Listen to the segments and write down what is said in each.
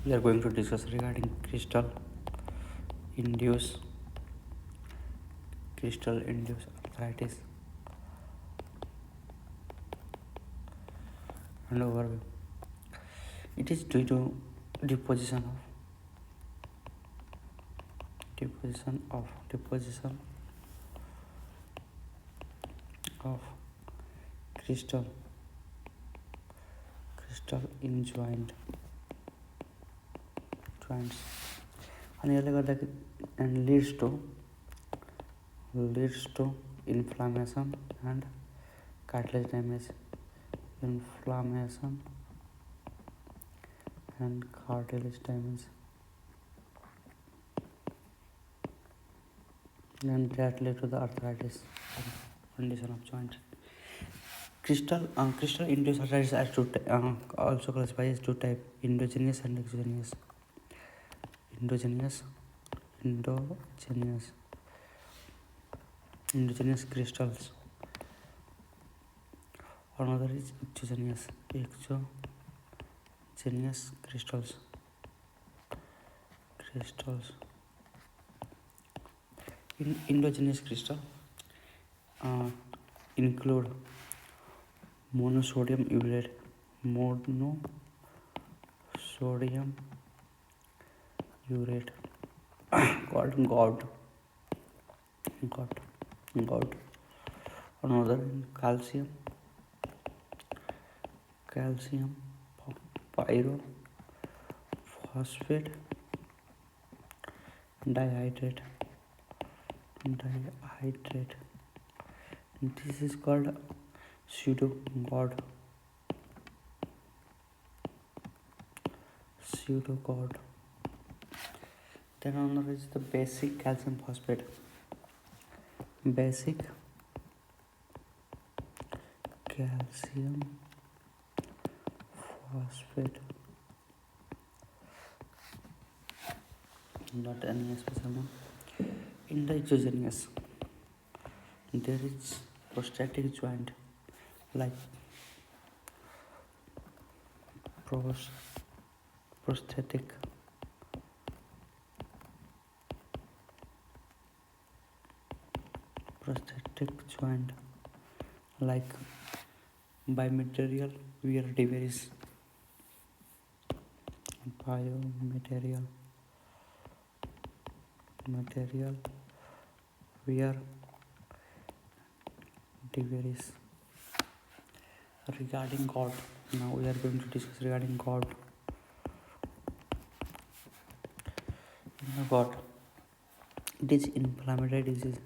We are going to discuss regarding induce crystal induce arthritis and overview. It is due to deposition of crystal in joints and leads to inflammation and cartilage damage. Inflammation and cartilage damage, and that lead to the arthritis condition of joint. Crystal induced arthritis are also classified as two types: endogenous and exogenous. Endogenous crystals. Another is exogenous crystals. In endogenous crystal include monosodium urate, called gout. Another calcium pyrophosphate dihydrate. This is called pseudo gout. Then another is the basic calcium phosphate. Not any special one. In the exogenous, there is prosthetic joint like prosthetic joint like biomaterial wear device, wear device. Regarding gout, now we are going to discuss regarding gout. It is inflammatory disease.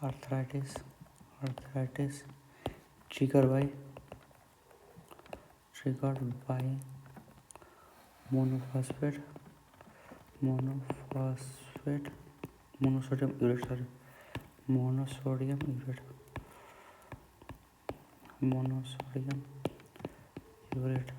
Arthritis triggered by monosodium urate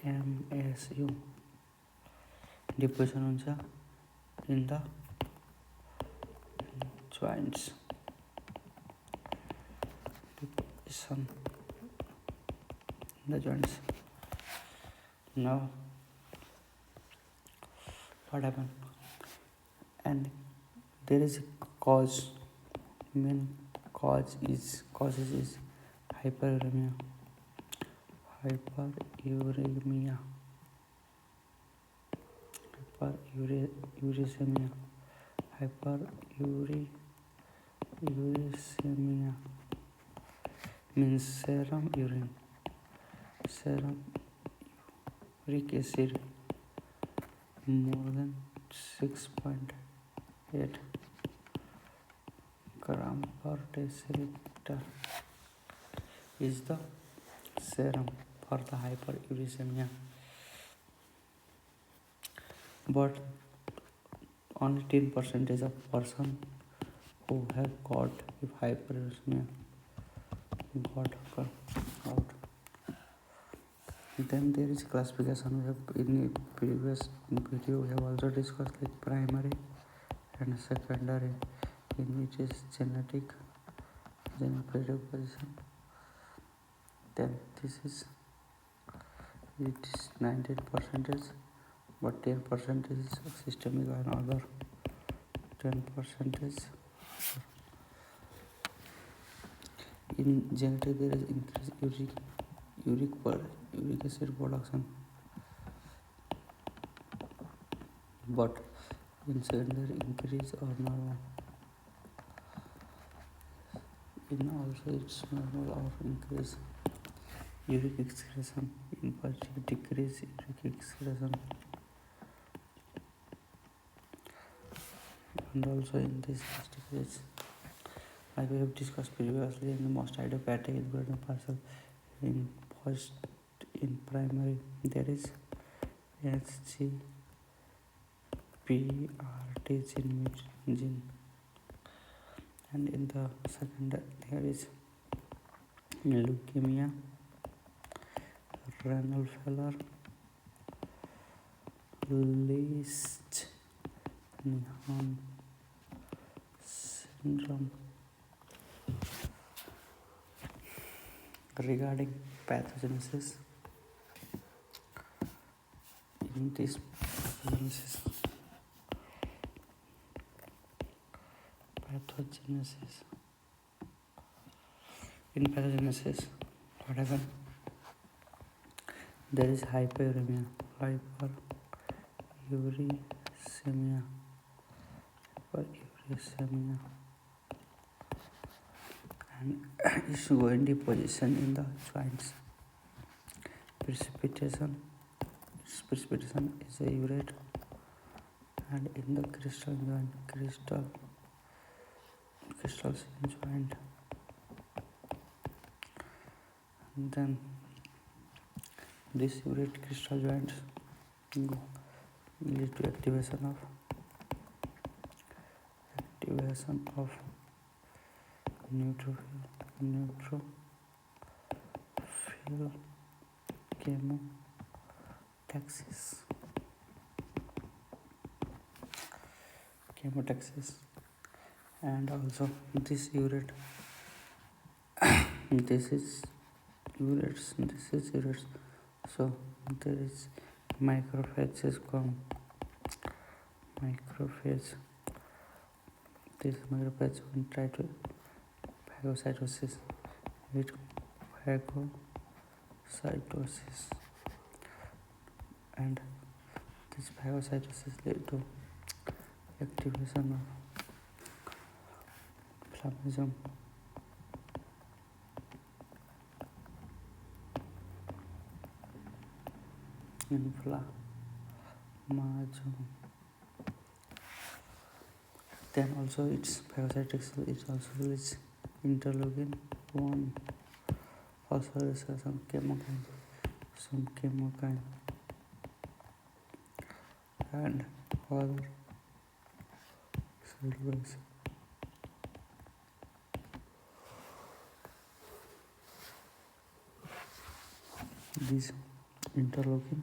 MSU deposition in the joints. Now what happened? And there is a cause. Main causes is hyperuremia. Hyperuricemia means serum uric acid more than 6.8 gram per deciliter is the serum for the hyperuricemia. But only 10% of person who have got hyperuricemia got out. Then there is classification. We have in previous video we have also discussed like primary and secondary. In it is genetic predisposition Then this is, it is 19%, but 10% is systemic and other 10%. In genetic there is increased uric acid production, but in secondary increase or normal. In also it's normal or increase uric excretion, in particular decrease uric excretion, and also in this decrease, like we have discussed previously, in the most idiopathic is parcel. In first, in primary there is HCPRT gene, and in the second there is leukemia, renal failure, Least Nihon syndrome. Regarding pathogenesis, in this pathogenesis, what happens? There is hyperuremia, hyperuricemia, and is going deposition in the joints. Precipitation is a urate, and in the crystal joint, and then this urate crystal joints lead to activation of neutrophil chemotaxis, and also this urate, this is urates, so there is macrophages come. This macrophage will try to phagocytosis, and this phagocytosis lead to activation of inflammasome, Then also its phagocytosis is also release interleukin 1, also release some chemokine, and other cells. This interleukin,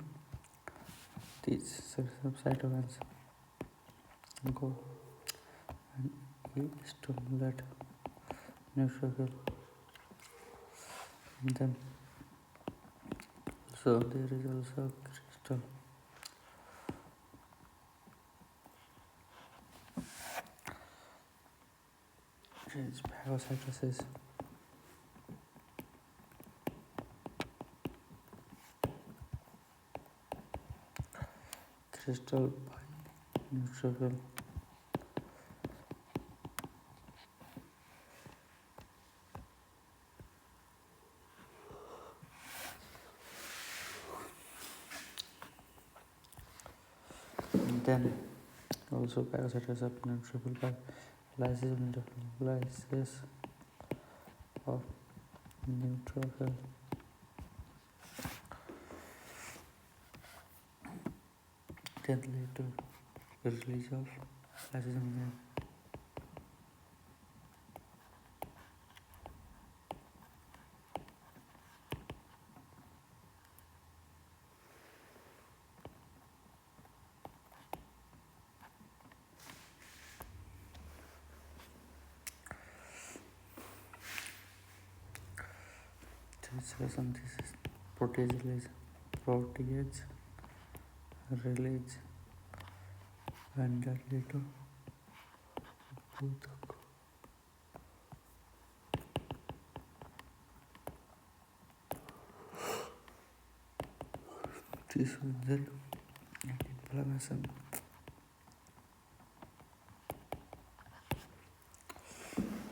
these cytokines go and stimulate neutrophil, and then so there is also crystal. There is phagocytosis. Crystal by neutrophil. And then also phagocytosis of neutrophil by lysis of neutrophil. Then lead to release of lysozyme. session. This is protease release, and that later both. This was the inflammation.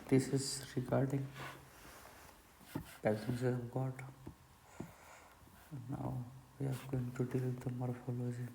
This is regarding pathogenesis of gout. Now we are going to deal with the morphology.